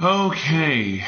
Okay.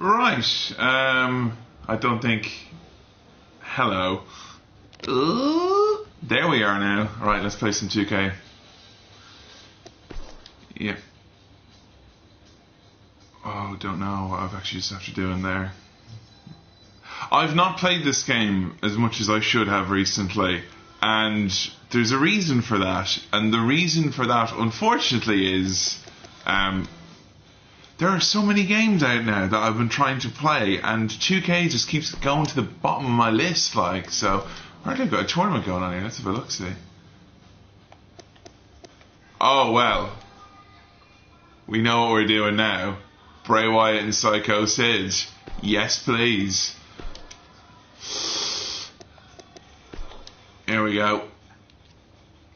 Right. I don't think. Hello. There we are now. Right, let's play some 2K. Yeah. Oh, don't know what I've actually just after doing there. I've not played this game as much as I should have recently, and there's a reason for that. And the reason for that, unfortunately, is there are so many games out now that I've been trying to play, and 2K just keeps going to the bottom of my list. Like, so I think I've got a tournament going on here. Let's have a look. See. Oh well, we know what we're doing now. Bray Wyatt and Psycho Sid. Yes, please. Here we go.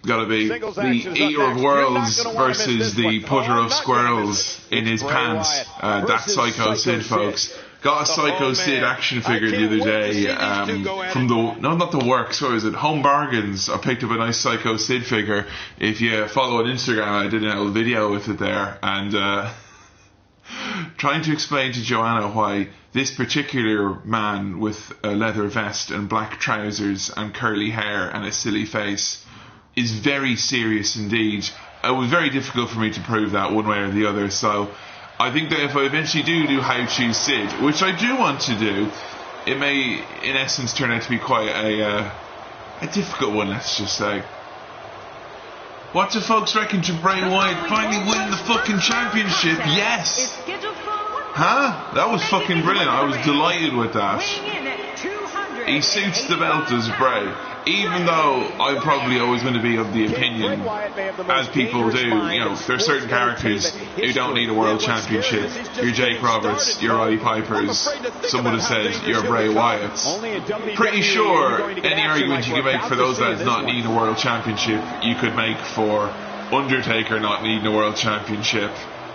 Gotta be the Eater of Worlds versus the Putter of Squirrels in his pants. That's Psycho Sid, folks. Got a Psycho Sid action figure the other day from the, no, not the works, what was it, Home Bargains. I picked up a nice Psycho Sid figure. If you follow on Instagram, I did a little video with it there, and trying to explain to Joanna why this particular man with a leather vest and black trousers and curly hair and a silly face is very serious indeed. It was very difficult for me to prove that one way or the other, so I think that if I eventually do How to Sid, which I do want to do, it may in essence turn out to be quite a difficult one, let's just say. What do folks reckon to Bray Wyatt finally winning the fucking championship? Yes! Huh? That was fucking brilliant. I was delighted with that. He suits the belt as Bray. Even though I'm probably always going to be of the opinion, as people do, you know, there are certain characters who don't need a world championship. You're Jake Roberts, you're Roddy Pipers, some would have said you're Bray Wyatts. Pretty sure any argument you can make for those lads not needing a world championship, you could make for Undertaker not needing a world championship.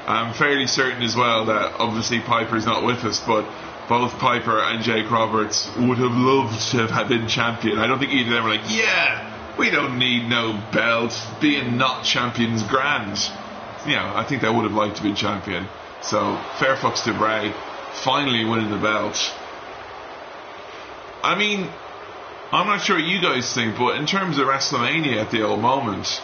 I'm fairly certain as well that obviously Piper's not with us, but both Piper and Jake Roberts would have loved to have been champion. I don't think either of them were like, yeah, we don't need no belt. Being not champion's grand. You know, I think they would have liked to be champion. So, fair fucks to Bray. Finally winning the belt. I mean, I'm not sure what you guys think, but in terms of WrestleMania at the old moment,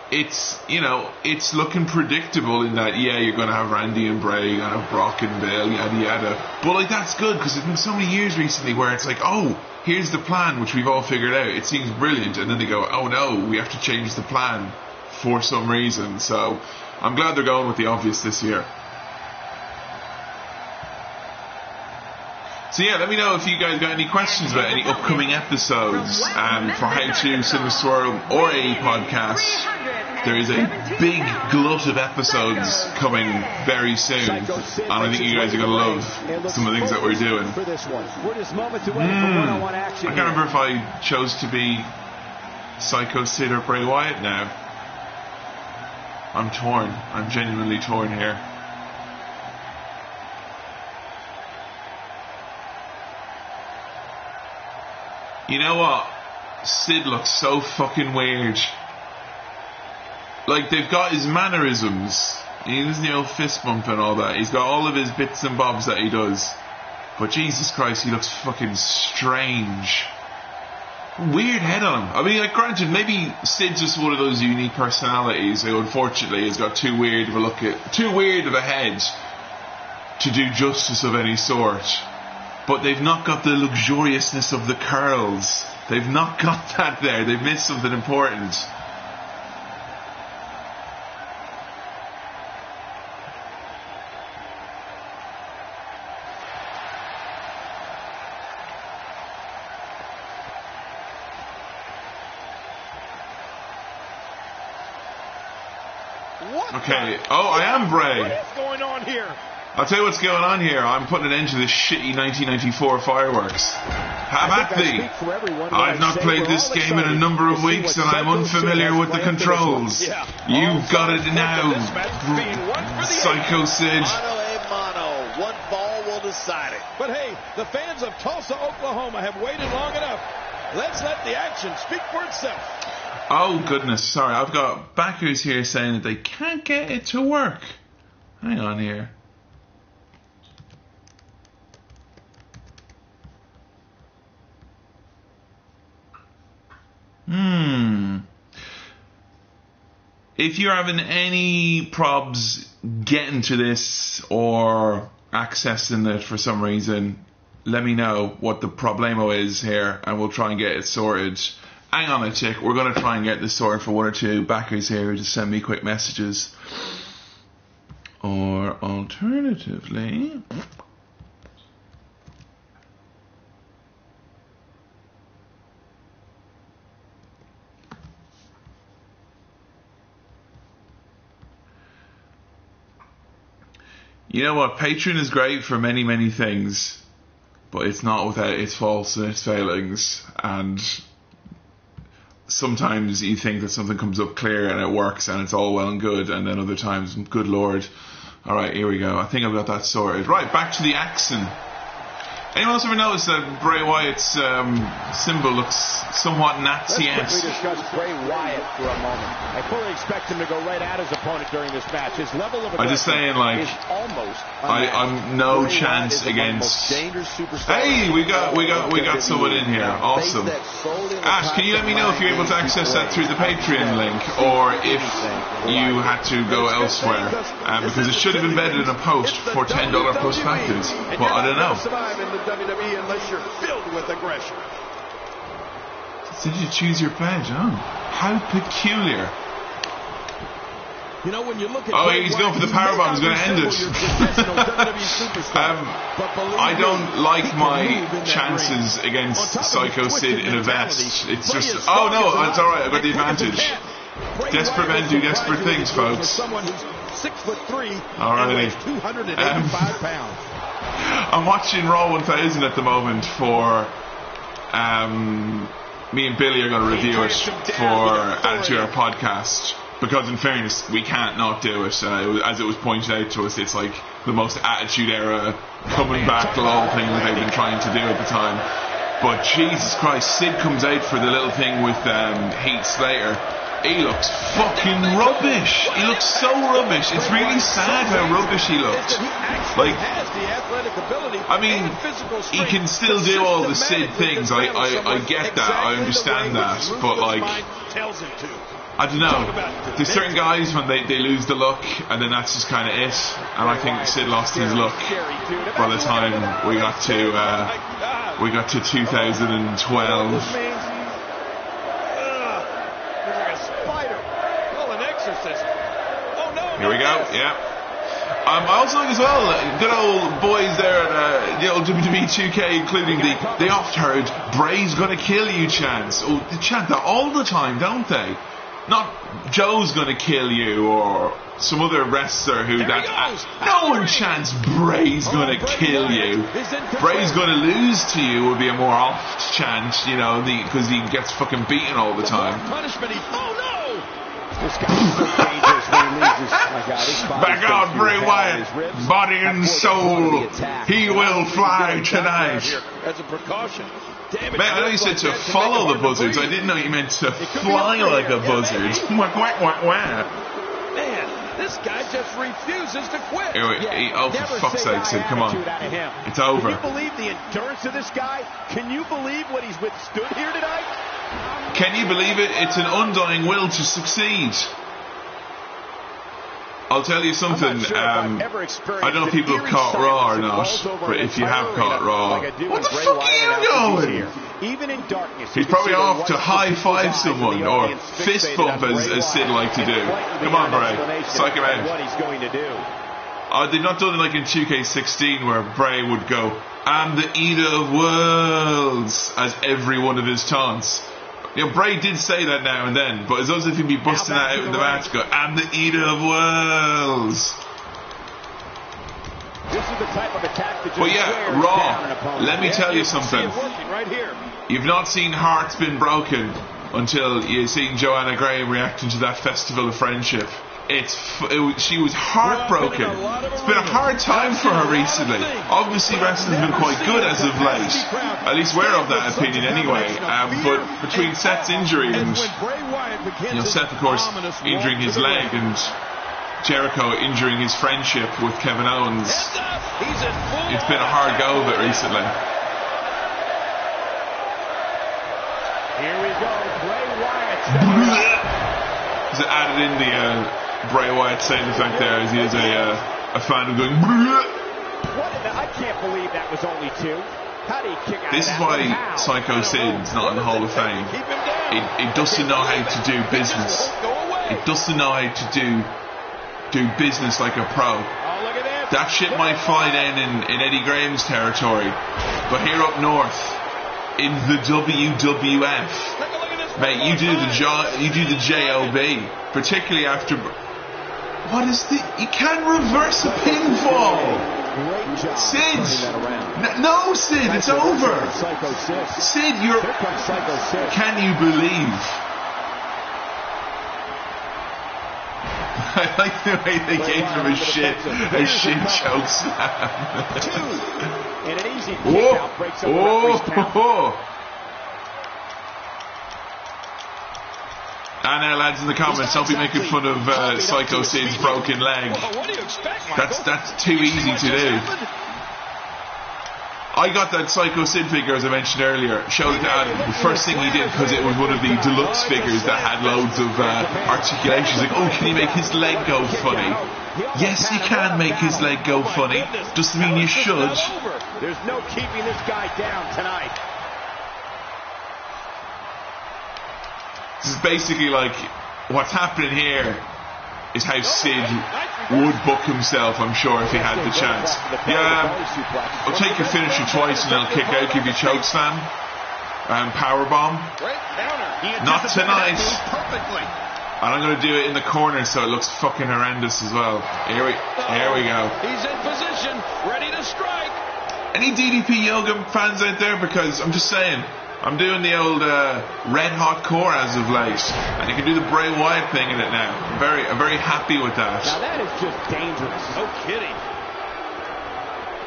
it's, you know, it's looking predictable in that, yeah, you're going to have Randy and Bray, you're going to have Brock and Bill, yada yada. But, like, that's good, because there's been so many years recently where it's like, oh, here's the plan, which we've all figured out. It seems brilliant. And then they go, oh no, we have to change the plan for some reason. So, I'm glad they're going with the obvious this year. So yeah, let me know if you guys got any questions about any upcoming episodes for How to Cinema Swirl or a podcast. There is a big glut of episodes coming very soon, and I think you guys are going to love some of the things that we're doing. I can't remember if I chose to be Psycho Sid or Bray Wyatt now. I'm torn. I'm genuinely torn here. You know what? Sid looks so fucking weird. Like, they've got his mannerisms. He does the old fist bump and all that. He's got all of his bits and bobs that he does. But Jesus Christ, he looks fucking strange. Weird head on him. I mean, like, granted, maybe Sid's just one of those unique personalities who, unfortunately, has got too weird of a head to do justice of any sort. But they've not got the luxuriousness of the curls. They've not got that there. They've missed something important. Okay. Oh, I am Bray. What is going on here? I'll tell you what's going on here. I'm putting an end to this shitty 1994 fireworks. Have at thee. I've not played this game in a number of weeks and I'm unfamiliar with the controls. You've got it now, Psycho Sid. Mano a mano. One ball will decide it. But hey, the fans of Tulsa, Oklahoma have waited long enough. Let's let the action speak for itself. Oh goodness, sorry. I've got backers here saying that they can't get it to work. Hang on here. If you're having any probs getting to this or accessing it for some reason, let me know what the problemo is here and we'll try and get it sorted. Hang on a tick, we're going to try and get this sorted for one or two backers here who just send me quick messages. Or alternatively... You know what, Patreon is great for many, many things, but it's not without its faults and its failings, and sometimes you think that something comes up clear and it works and it's all well and good, and then other times, good lord. Alright, here we go. I think I've got that sorted. Right, back to the accent. Anyone else ever noticed that Bray Wyatt's symbol looks somewhat Nazi-esque? Let's quickly discuss Bray Wyatt for a moment. I fully expect him to go right at his opponent during this match. His level of I'm just saying, like, is almost I'm no chance against. Hey, we got someone in here. Awesome. Ash, can you let me know if you're able to access that through the Patreon link, or if you had to go elsewhere? Because it should have embedded in a post for $10 plus factors, but I don't know. WWE unless you're filled with aggression. Did you choose your pledge? Oh, how peculiar. You know, when you look at he's going for the powerbomb. He's going to end it. I don't like my chances against Psycho Sid in a vest. It's just, oh no, it's alright, I've got the advantage. Desperate men do desperate things, folks. Alrighty. 285 pounds. I'm watching Raw 1000 at the moment for me and Billy are going to review it for Attitude Our Podcast, because in fairness we can't not do it, as it was pointed out to us, it's like the most Attitude Era coming back lol thing that they've been trying to do at the time. But Jesus Christ, Sid comes out for the little thing with Heath Slater. He looks fucking rubbish. He looks so rubbish. It's really sad how rubbish he looked. Like, I mean, he can still do all the Sid things. I get that. I understand that. But, like, I don't know. There's certain guys when they lose the look, and then that's just kind of it. And I think Sid lost his look by the time we got to 2012. Here we go, yeah. Also as well, good old boys there at the old WWE 2K, including they oft heard Bray's gonna kill you chants. Oh, they chant that all the time, don't they? Not Joe's gonna kill you or some other wrestler who no one chants Bray's gonna kill you. Bray's gonna lose to you would be a more oft chant, you know, because he gets fucking beaten all the time. This guy's so dangerous when he leaves his back out, Bray Wyatt, body and soul, he will fly tonight. As a precaution. Man, I know you said to follow the buzzards. I didn't know you meant to fly like a buzzard. Man, this guy just refuses to quit. Oh, for fuck's sake, Sid, come on. It's over. Can you believe the endurance of this guy? Can you believe what he's withstood here tonight? Can you believe it? It's an undying will to succeed. I'll tell you something, I don't know if people have caught Raw or not, but if you have caught Raw, what the fuck are you doing? He's probably off to high-five someone, or fist bump as Sid like to do. Come on, Bray, psych him out. They've not done it like in 2K16 where Bray would go, "I'm the eater of worlds," as every one of his taunts. You know, Bray did say that now and then, but it's as if he'd be busting that out in the match, go, "I'm the eater of worlds." This is the type of attack that but yeah, Raw, let me tell you something. You've not seen Hearts Been Broken until you've seen Joanna Graham reacting to that Festival of Friendship. She was heartbroken. It's been a hard time for her recently. Obviously, wrestling's been quite good as of late. At least we're of that opinion anyway. But between Seth's injury and Seth, of course, injuring his leg, and Jericho injuring his friendship with Kevin Owens, it's been a hard go of it recently. Here we go, Bray Wyatt. Because it added in the Bray Wyatt sound effect there, as he is a fan of going. I can't believe that was only 2. How do you kick out This is why Psycho Sid's not in the Hall of Fame. It doesn't know how to do business. It doesn't know how to do business like a pro. That shit might fly down in Eddie Graham's territory, but here up north, in the WWF, mate, you do the JOB, particularly after. What is the? You can't reverse a pinfall. Sid! No, Sid, it's over. Sid, you're. Can you believe? I like the way they gave him a shit choke slam. And an easy kick out breaks up the referee's count. And now, lads, in the comments, don't be making fun of Psycho Sid's broken leg. That's too easy to do. I got that Psycho Sid figure, as I mentioned earlier, showed it to Adam. The first thing he did, because it was one of the deluxe figures that had loads of articulations, like, oh, can he make his leg go funny? Yes, he can make his leg go funny. Doesn't mean you should. There's no keeping this guy down tonight. This is basically like, what's happening here is how Sid would book himself, I'm sure, if he had the chance. Yeah, I'll take your finisher twice and I'll kick out, give you choke slam, powerbomb. Not tonight. And I'm going to do it in the corner so it looks fucking horrendous as well. Here we go. He's in position, ready to strike. Any DDP Yoga fans out there? Because I'm just saying, I'm doing the old red hot core as of late, and you can do the Bray Wyatt thing in it now. I'm very happy with that. Now that is just dangerous. No kidding.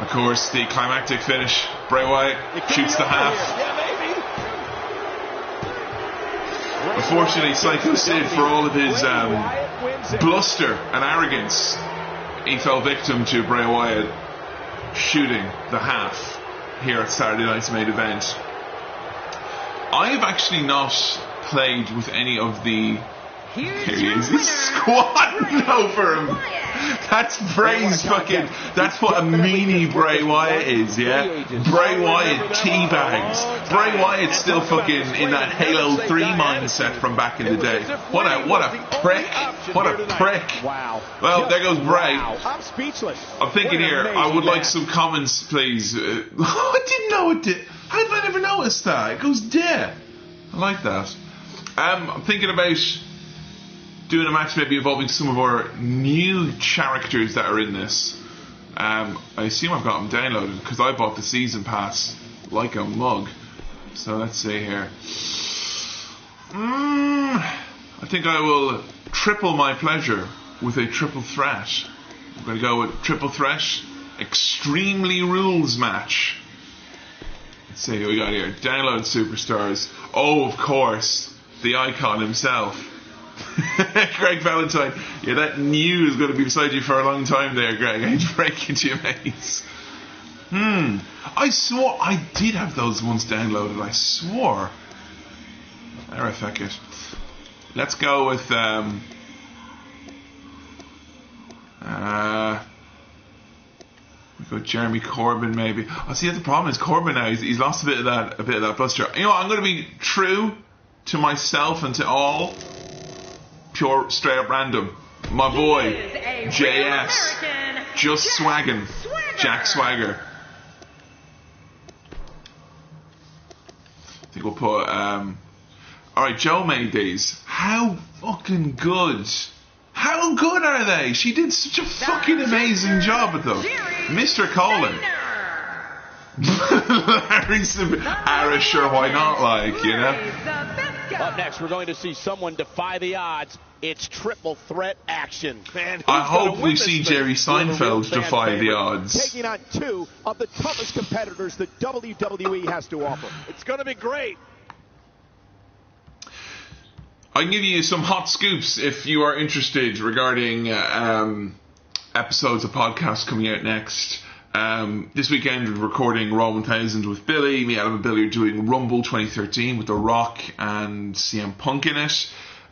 Of course, the climactic finish. Bray Wyatt shoots the half. Yeah, Unfortunately, Psycho Sid, for all of his bluster and arrogance, he fell victim to Bray Wyatt shooting the half here at Saturday night's main event. I have actually not played with any of the. Here he is. He's squatting over him. That's Bray's fucking. That's what a meanie Bray Wyatt is, yeah? Bray Wyatt teabags. Bray Wyatt's still fucking in that Halo 3 mindset from back in the day. What a prick. What a prick. Wow. Well, there goes Bray. I'm speechless. I'm thinking here, I would like some comments, please. I didn't know it did. How did I never notice that? It goes there. I like that. I'm thinking about doing a match maybe involving some of our new characters that are in this. I assume I've got them downloaded because I bought the season pass like a mug. So let's see here. I think I will triple my pleasure with a triple threat. I'm going to go with triple threat extremely rules match. Let's see who we got here. Download superstars. Oh, of course, the icon himself. Greg Valentine. Yeah, that new is going to be beside you for a long time there, Greg. I hate to break into your mates. I swore I did have those ones downloaded. I swore. There, I feck it. Let's go with we go Jeremy Corbyn maybe. Oh, see, the problem is Corbyn now. He's lost a bit of that bluster. You know what? I'm going to be true to myself and to all. Pure, straight up random. My boy, JS. Just swaggin'. Jack Swagger. I think we'll put, alright, Joe made these. How fucking good. How good are they? She did such a fucking amazing job with them. Mr. Colin. Larry Irish, sure, why not, like, you know? Up next, we're going to see someone defy the odds. It's triple threat action. Man, I hope we see Jerry Seinfeld defy the odds. Taking on two of the toughest competitors the WWE has to offer. It's going to be great. I can give you some hot scoops if you are interested regarding episodes of podcasts coming out next. This weekend we're recording Raw 1000 with Billy. Me, Adam and Billy are doing Rumble 2013 with The Rock and CM Punk in it.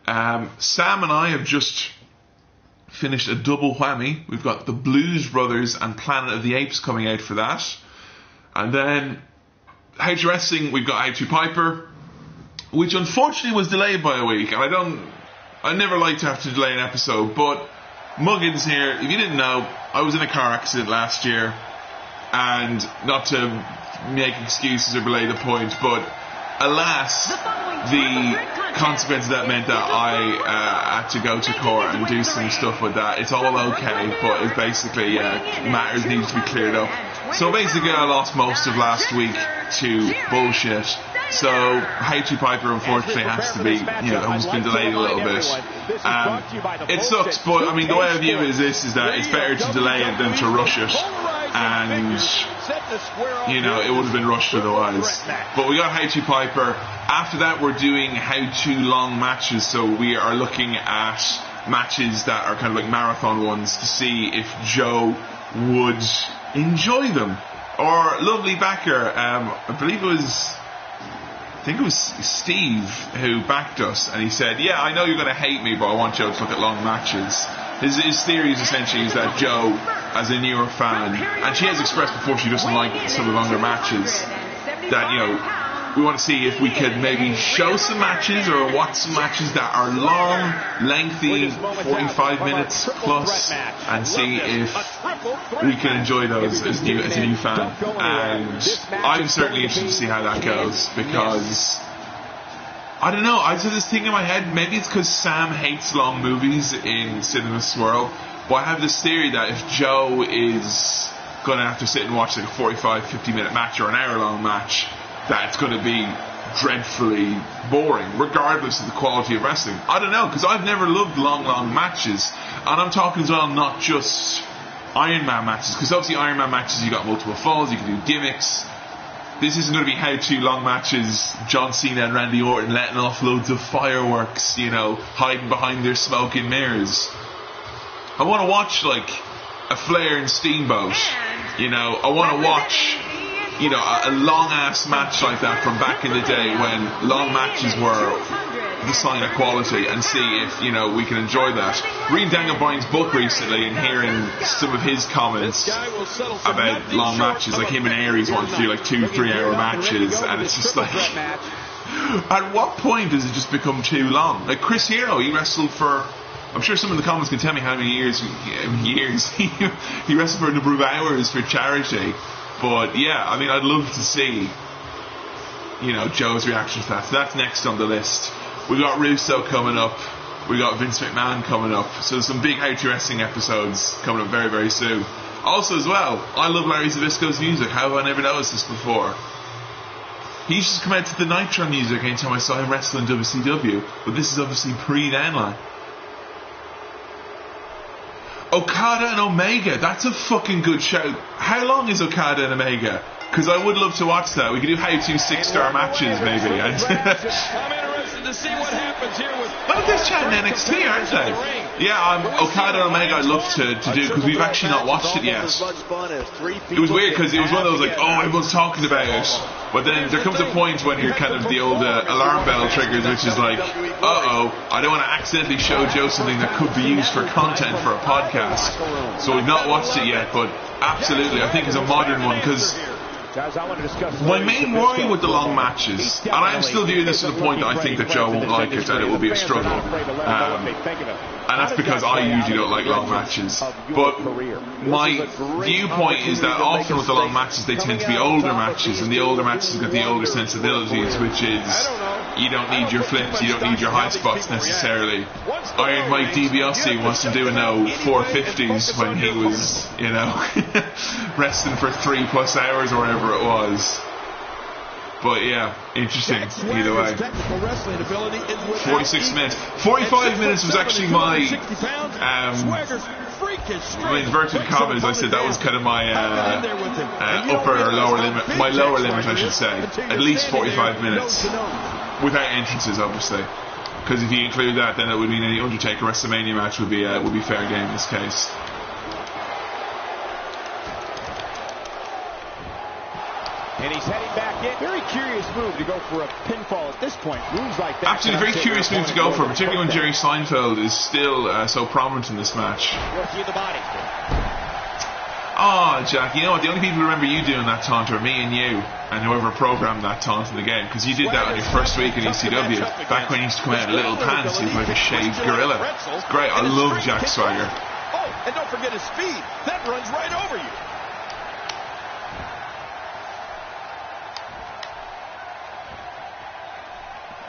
Sam and I have just finished a double whammy. We've got the Blues Brothers and Planet of the Apes coming out for that. And then How to Wrestling, we've got How to Piper, which unfortunately was delayed by a week. And I never like to have to delay an episode, but Muggins here, if you didn't know, I was in a car accident last year, and not to make excuses or belay the point, but alas, the consequence of that meant that I had to go to court and do some stuff with that. It's all okay, but it basically matters needed to be cleared up. So basically I lost most of last week to bullshit. So How to Piper unfortunately has to be, has been delayed a little bit. It sucks, but I mean the way I view it is that it's better to delay it than to rush it. And it would have been rushed otherwise. But we got How to Piper. After that we're doing How to long matches, so we are looking at matches that are kind of like marathon ones to see if Joe would enjoy them. Or Lovely Backer, I think it was Steve who backed us, and he said, yeah, I know you're going to hate me, but I want Joe to look at long matches. His theory is essentially is that Joe, as a newer fan, and she has expressed before she doesn't like some of the longer matches, that, we want to see if we could maybe show some matches or watch some matches that are long, lengthy, 45 minutes plus, and see if we can enjoy those as a new fan. And I'm certainly interested to see how that goes, because I don't know, I just had this thing in my head, maybe it's because Sam hates long movies in Cinema Swirl, but I have this theory that if Joe is going to have to sit and watch like a 45-50 minute match or an hour long match, that it's going to be dreadfully boring, regardless of the quality of wrestling. I don't know, because I've never loved long matches, and I'm talking as well not just Iron Man matches, because obviously Iron Man matches you got multiple falls, you can do gimmicks. This isn't going to be How to long matches, John Cena and Randy Orton letting off loads of fireworks, hiding behind their smoking mirrors. I want to watch like a Flair and Steamboat. I want to watch a long-ass match like that from back in the day when long matches were the sign of quality, and see if, we can enjoy that. Reading Daniel Bryan's book recently and hearing some of his comments about long matches, like him and Aries wanting to do like 2-3 hour matches, and it's just like, at what point does it just become too long? Like Chris Hero, he wrestled for, I'm sure some in the comments can tell me how many years he wrestled for a number of hours for charity. But yeah, I mean, I'd love to see, Joe's reaction to that. So that's next on the list. We got Russo coming up. We got Vince McMahon coming up. So there's some big How to Wrestling episodes coming up very, very soon. Also as well, I love Larry Zbyszko's music. How have I never noticed this before? He used to come out to the Nitro music anytime I saw him wrestle in WCW. But this is obviously pre-then line. Okada and Omega, that's a fucking good show. How long is Okada and Omega? Because I would love to watch that. We could do How to 6-star matches, maybe. I'm interested to see what happens here with. Well, they're chatting NXT, aren't they? Yeah, Okada and Omega I'd love to do, because we've actually not watched it yet. It was weird, because it was one of those like, oh, everyone's talking about it. But then there comes a point when you're kind of the old alarm bell triggers, which is like, I don't want to accidentally show Joe something that could be used for content for a podcast. So we've not watched it yet, but absolutely, I think it's a modern one, because my main worry with the long matches, and I'm still doing this to the point that I think that Joe won't like it and it will be a struggle, and that's because I usually don't like long matches, but my viewpoint is that often with the long matches they tend to be older matches, and the older matches have got the older sensibilities, which is you don't need your flips, you don't need your high spots necessarily. Iron Mike DiBiase wasn't doing no 450s when he was, wrestling for 3+ hours or whatever it was. But yeah, interesting either way. 46 minutes. 45 minutes was actually my inverted commas. I said that was kind of my upper or lower limit. My lower limit, I should say. At least 45 minutes. Without entrances, obviously. Because if you include that, then it would mean any Undertaker WrestleMania match would be fair game in this case. And he's heading back in. Very curious move to go for a pinfall at this point. Moves like that. Absolutely, very curious move to go for, particularly when Jerry Seinfeld is still so prominent in this match. Working the body. Oh, Jack, you know what? The only people who remember you doing that taunt are me and you, and whoever programmed that taunt in the game, because you did that on your first week in ECW, back when you used to come out in little pants, you looked like a shaved gorilla. Great, I love Jack Swagger. Oh, and don't forget his speed. That runs right over you.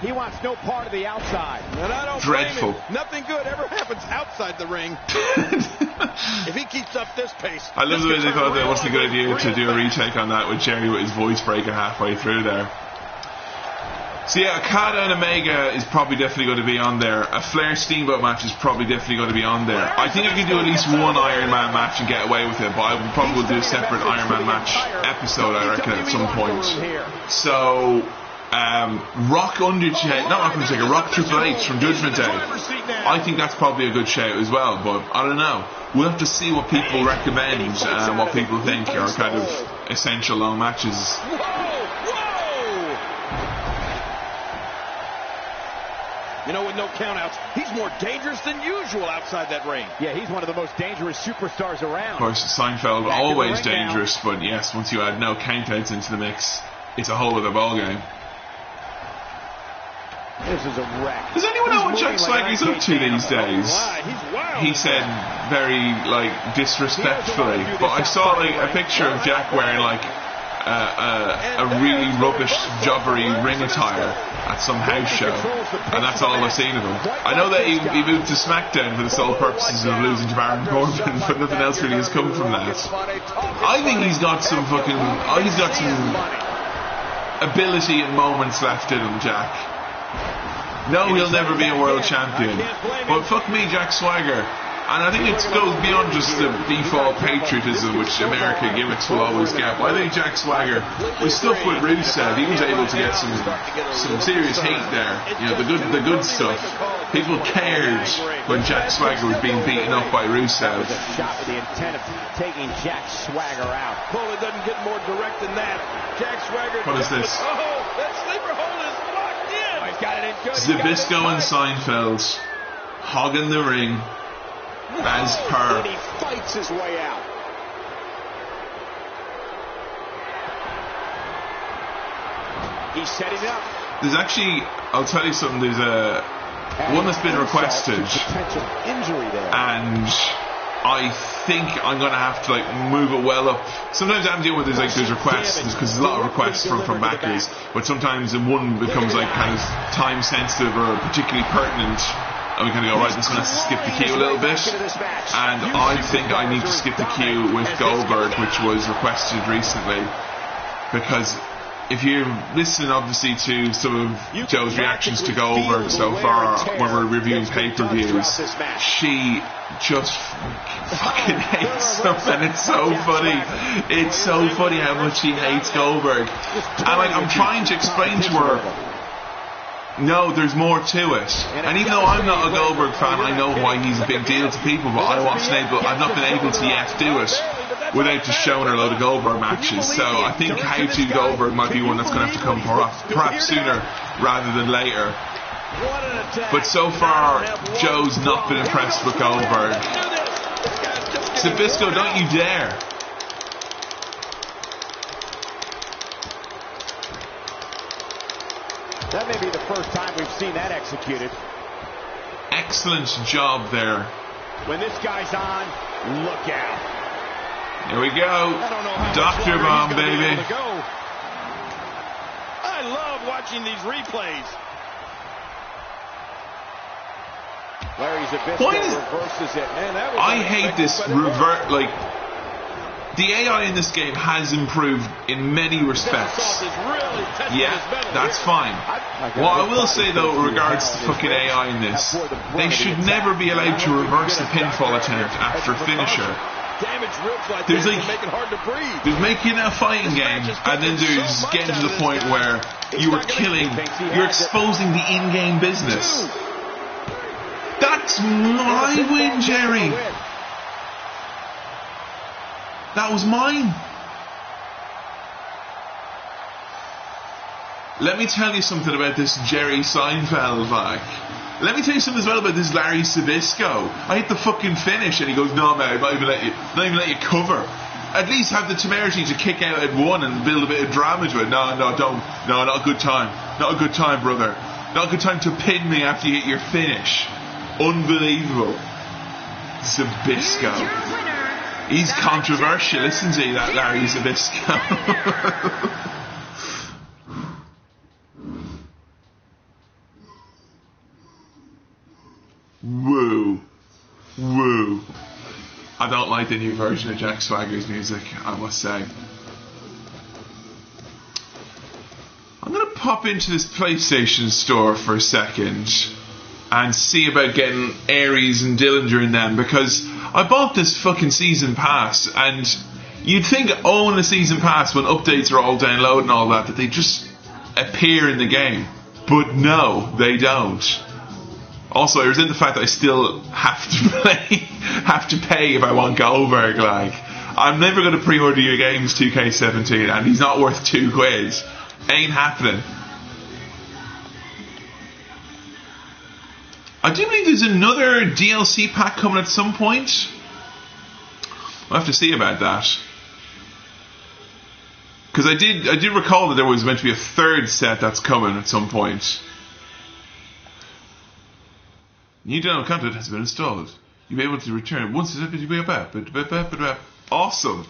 He wants no part of the outside. And I don't Dreadful. blame him. Nothing good ever happens outside the ring. If he keeps up this pace. I love the way they thought that it wasn't a good idea to do a retake on that with Jerry with his voice breaking halfway through there. So yeah, Okada and Omega is probably definitely going to be on there. A Flair Steamboat match is probably definitely going to be on there. I think I can do at least one Iron Man match and get away with it, but I will probably do a separate Iron Man match episode, I reckon, at some point. So Rock Undertaker, not Rock Undertaker, Rock Triple H from Judgment Day. I think that's probably a good shout as well, but I don't know. We'll have to see what people recommend and what people think are kind of essential long matches. You know, with no countouts, he's more dangerous than usual outside that ring. Yeah, he's one of the most dangerous superstars around. Of course, Seinfeld, always dangerous, but yes, once you add no countouts into the mix, it's a whole other ballgame. This is a wreck. Does anyone know what Jack Swagger's up to these days? He said very, disrespectfully, but I saw, a picture of Jack wearing, a really rubbish, jobbery ring attire at some house show, and that's all I've seen of him. I know that he moved to SmackDown for the sole purposes of losing to Baron Corbin, but nothing else really has come from that. I think he's got some ability and moments left in him, Jack. No, he'll never be a world champion, but fuck me, Jack Swagger. And I think it goes beyond just the default patriotism which America gimmicks will always get. But I think Jack Swagger, with stuff with Rusev, he was able to get some serious hate there. You know, the good stuff. People cared when Jack Swagger was being beaten up by Rusev. Shot with the intent of taking Jack Swagger out. Well, it doesn't get more direct than that. Jack Swagger. What is this? Oh, that sleeper hold is locked in. Oh, he's got it in good. Zbyszko and Seinfeld hogging the ring. As per. And he fights his way out. He's setting it up. There's actually, I'll tell you something, there's one that's been requested. Potential injury there. And I think I'm going to have to move it well up. Sometimes I'm dealing with there's requests, because there's a lot of requests from backers, but sometimes one becomes kind of time sensitive or particularly pertinent. And we kind of go, right, this one has to skip the queue a little bit. And I think I need to skip the queue with Goldberg, which was requested recently. Because if you listen, obviously, to some of Joe's reactions to Goldberg so far when we're reviewing pay-per-views, she just fucking hates him, and it's so funny. It's so funny how much she hates Goldberg. And I'm trying to explain to her, no, there's more to it. And even though I'm not a Goldberg fan, I know why he's a big deal to people, but I've not been able to yet do it without just showing her a load of Goldberg matches. So I think How to Goldberg might be one that's going to have to come perhaps sooner rather than later. But so far, Joe's not been impressed with Goldberg. Zbyszko, don't you dare. That may be the first time we've seen that executed. Excellent job there. When this guy's on, look out. Here we go. Dr. Bomb, baby. I love watching these replays. Larry Zbyszko reverses it. Man, that was I hate this revert, the AI in this game has improved in many respects. Yeah, that's fine. What I will say though, in regards to fucking AI in this, they should never be allowed to reverse the pinfall attempt after a finisher. There's there's making a fighting game, and then there's getting to the point where you're exposing the in-game business. That's my win, Jerry. That was mine. let me tell you something about this Jerry Seinfeld, like. Let me tell you something as well about this Larry Sabisco. I hit the fucking finish, and he goes, "No, man, I'm not even let you cover. At least have the temerity to kick out at one and build a bit of drama to it. No, don't. No, not a good time. Not a good time, brother. Not a good time to pin me after you hit your finish. Unbelievable." Sabisco. He's controversial, isn't he, that Larry Sabisco? Woo. I don't like the new version of Jack Swagger's music, I must say. I'm going to pop into this PlayStation store for a second and see about getting Ares and Dillinger in them, because I bought this fucking season pass, and you'd think owning a season pass when updates are all downloaded and all that they just appear in the game. But no, they don't. Also, I resent the fact that I still have to pay if I want Goldberg. Like, I'm never going to pre-order your games 2K17, and he's not worth £2. Ain't happening. I do believe there's another DLC pack coming at some point. We'll have to see about that. Because I did recall that there was meant to be a third set that's coming at some point. New download content has been installed. You'll be able to return once it's awesome.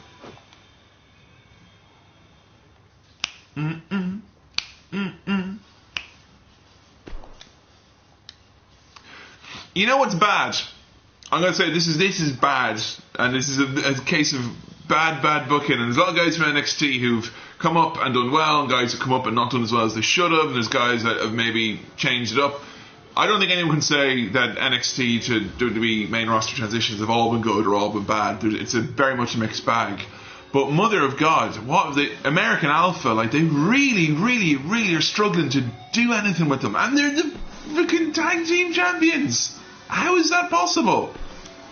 You know what's bad? I'm going to say this is bad, and this is a case of bad booking. And there's a lot of guys from NXT who've come up and done well, and guys who've come up and not done as well as they should have, and there's guys that have maybe changed it up. I don't think anyone can say that NXT to WWE main roster transitions have all been good or all been bad. It's very much a mixed bag. But mother of God, what the American Alpha, like, they really are struggling to do anything with them, and they're the freaking tag team champions. How is that possible?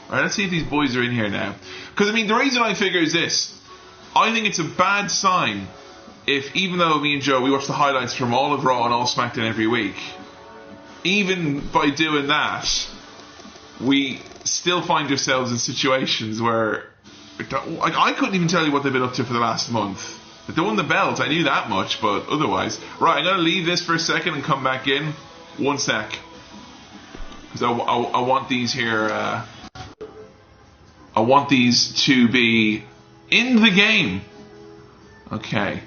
Alright, let's see if these boys are in here now. Because, I mean, the reason I figure is this. I think it's a bad sign if, even though me and Joe, we watch the highlights from all of Raw and all SmackDown every week, even by doing that, we still find ourselves in situations where, like, I couldn't even tell you what they've been up to for the last month. They won the belt, I knew that much, but otherwise. Right, I'm going to leave this for a second and come back in. 1 sec. Because I want these here, I want these to be in the game. Okay.